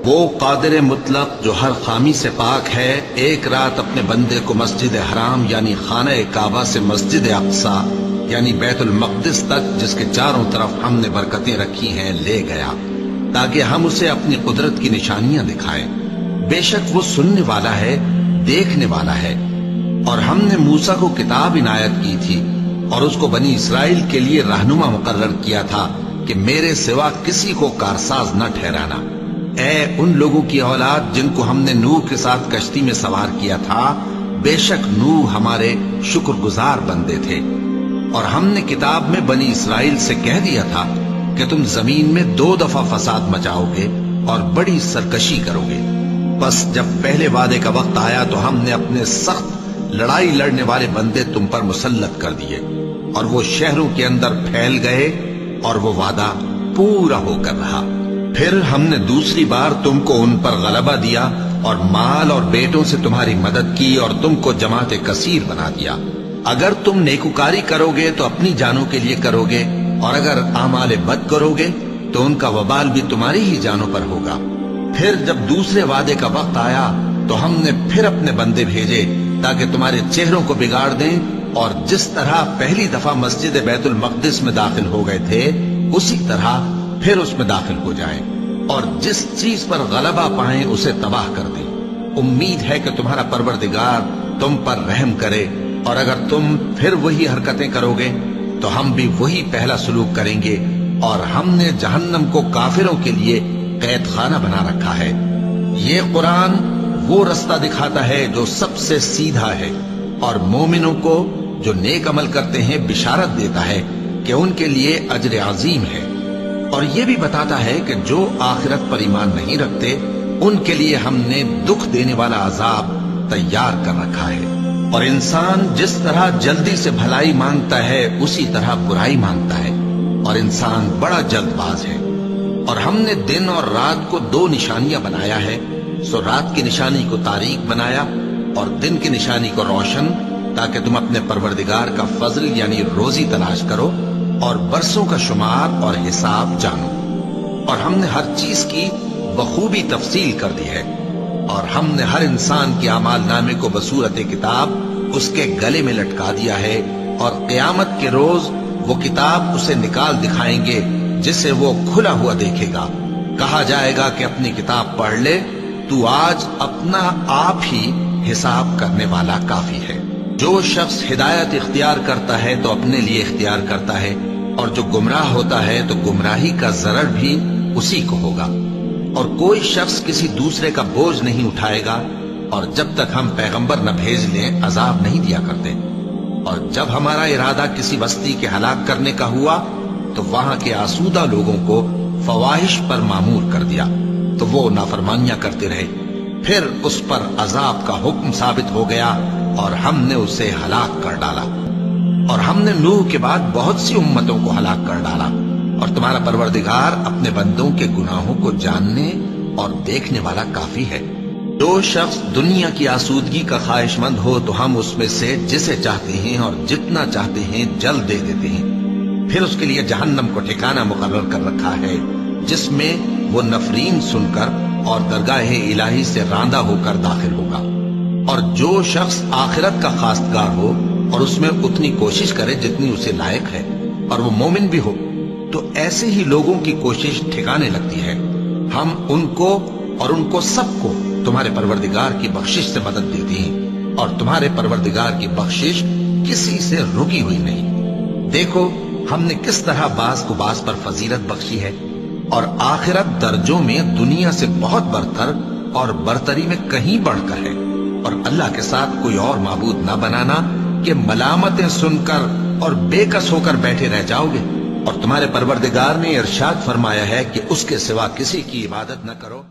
وہ قادر مطلق جو ہر خامی سے پاک ہے، ایک رات اپنے بندے کو مسجد حرام یعنی خانہ کعبہ سے مسجد اقصی یعنی بیت المقدس تک، جس کے چاروں طرف ہم نے برکتیں رکھی ہیں، لے گیا تاکہ ہم اسے اپنی قدرت کی نشانیاں دکھائیں۔ بے شک وہ سننے والا ہے، دیکھنے والا ہے۔ اور ہم نے موسیٰ کو کتاب عنایت کی تھی اور اس کو بنی اسرائیل کے لیے رہنما مقرر کیا تھا کہ میرے سوا کسی کو کارساز نہ ٹھہرانا۔ اے ان لوگوں کی اولاد جن کو ہم نے نوح کے ساتھ کشتی میں سوار کیا تھا، بے شک نوح ہمارے شکر گزار بندے تھے۔ اور ہم نے کتاب میں بنی اسرائیل سے کہہ دیا تھا کہ تم زمین میں 2 دفعہ فساد مچاؤ گے اور بڑی سرکشی کرو گے۔ بس جب پہلے وعدے کا وقت آیا تو ہم نے اپنے سخت لڑائی لڑنے والے بندے تم پر مسلط کر دیے، اور وہ شہروں کے اندر پھیل گئے اور وہ وعدہ پورا ہو کر رہا۔ پھر ہم نے دوسری بار تم کو ان پر غلبہ دیا اور مال اور بیٹوں سے تمہاری مدد کی اور تم کو جماعت کثیر بنا دیا۔ اگر تم نیکوکاری کرو گے تو اپنی جانوں کے لیے کرو گے، اور اگر اعمال بد کرو گے تو ان کا وبال بھی تمہاری ہی جانوں پر ہوگا۔ پھر جب دوسرے وعدے کا وقت آیا تو ہم نے پھر اپنے بندے بھیجے تاکہ تمہارے چہروں کو بگاڑ دیں، اور جس طرح پہلی دفعہ مسجد بیت المقدس میں داخل ہو گئے تھے اسی طرح پھر اس میں داخل ہو جائیں، اور جس چیز پر غلبہ پائیں اسے تباہ کر دیں۔ امید ہے کہ تمہارا پروردگار تم پر رحم کرے، اور اگر تم پھر وہی حرکتیں کرو گے تو ہم بھی وہی پہلا سلوک کریں گے، اور ہم نے جہنم کو کافروں کے لیے قید خانہ بنا رکھا ہے۔ یہ قرآن وہ رستہ دکھاتا ہے جو سب سے سیدھا ہے، اور مومنوں کو جو نیک عمل کرتے ہیں بشارت دیتا ہے کہ ان کے لیے اجر عظیم ہے، اور یہ بھی بتاتا ہے کہ جو آخرت پر ایمان نہیں رکھتے ان کے لیے ہم نے دکھ دینے والا عذاب تیار کر رکھا ہے۔ اور انسان جس طرح جلدی سے بھلائی مانگتا ہے اسی طرح برائی مانگتا ہے، اور انسان بڑا جلد باز ہے۔ اور ہم نے دن اور رات کو 2 نشانیاں بنایا ہے، سو رات کی نشانی کو تاریک بنایا اور دن کی نشانی کو روشن، تاکہ تم اپنے پروردگار کا فضل یعنی روزی تلاش کرو اور برسوں کا شمار اور حساب جانو۔ اور ہم نے ہر چیز کی بخوبی تفصیل کر دی ہے، اور ہم نے ہر انسان کے اعمال نامے کو بصورت کتاب اس کے گلے میں لٹکا دیا ہے، اور قیامت کے روز وہ کتاب اسے نکال دکھائیں گے جسے وہ کھلا ہوا دیکھے گا۔ کہا جائے گا کہ اپنی کتاب پڑھ لے، تو آج اپنا آپ ہی حساب کرنے والا کافی ہے۔ جو شخص ہدایت اختیار کرتا ہے تو اپنے لیے اختیار کرتا ہے، اور جو گمراہ ہوتا ہے تو گمراہی کا ضرر بھی اسی کو ہوگا۔ اور کوئی شخص کسی دوسرے کا بوجھ نہیں اٹھائے گا، اور جب تک ہم پیغمبر نہ بھیج لیں عذاب نہیں دیا کرتے۔ اور جب ہمارا ارادہ کسی بستی کے ہلاک کرنے کا ہوا تو وہاں کے آسودہ لوگوں کو فواحش پر معمور کر دیا، تو وہ نافرمانیاں کرتے رہے۔ پھر اس پر عذاب کا حکم ثابت ہو گیا اور ہم نے اسے ہلاک کر ڈالا۔ اور ہم نے نوح کے بعد بہت سی امتوں کو ہلاک کر ڈالا، اور تمہارا پروردگار اپنے بندوں کے گناہوں کو جاننے اور دیکھنے والا کافی ہے۔ جو شخص دنیا کی آسودگی کا خواہش مند ہو تو ہم اس میں سے جسے چاہتے ہیں اور جتنا چاہتے ہیں جلد دے دیتے ہیں۔ پھر اس کے لیے جہنم کو ٹھکانہ مقرر کر رکھا ہے، جس میں وہ نفرین سن کر اور درگاہ الہی سے راندہ ہو کر داخل ہوگا۔ اور جو شخص آخرت کا خواستگار ہو اور اس میں اتنی کوشش کرے جتنی اسے لائق ہے، اور وہ مومن بھی ہو، تو ایسے ہی لوگوں کی کوشش ٹھکانے لگتی ہے۔ ہم ان کو اور ان کو سب کو تمہارے پروردگار کی بخشش سے مدد دیتی ہیں، اور تمہارے پروردگار کی بخشش کسی سے رکی ہوئی نہیں۔ دیکھو ہم نے کس طرح بعض کو بعض پر فضیلت بخشی ہے، اور آخرت درجوں میں دنیا سے بہت برتر اور برتری میں کہیں بڑھ کر ہے۔ اور اللہ کے ساتھ کوئی اور معبود نہ بنانا کہ ملامتیں سن کر اور بے کس ہو کر بیٹھے رہ جاؤ گے۔ اور تمہارے پروردگار نے ارشاد فرمایا ہے کہ اس کے سوا کسی کی عبادت نہ کرو۔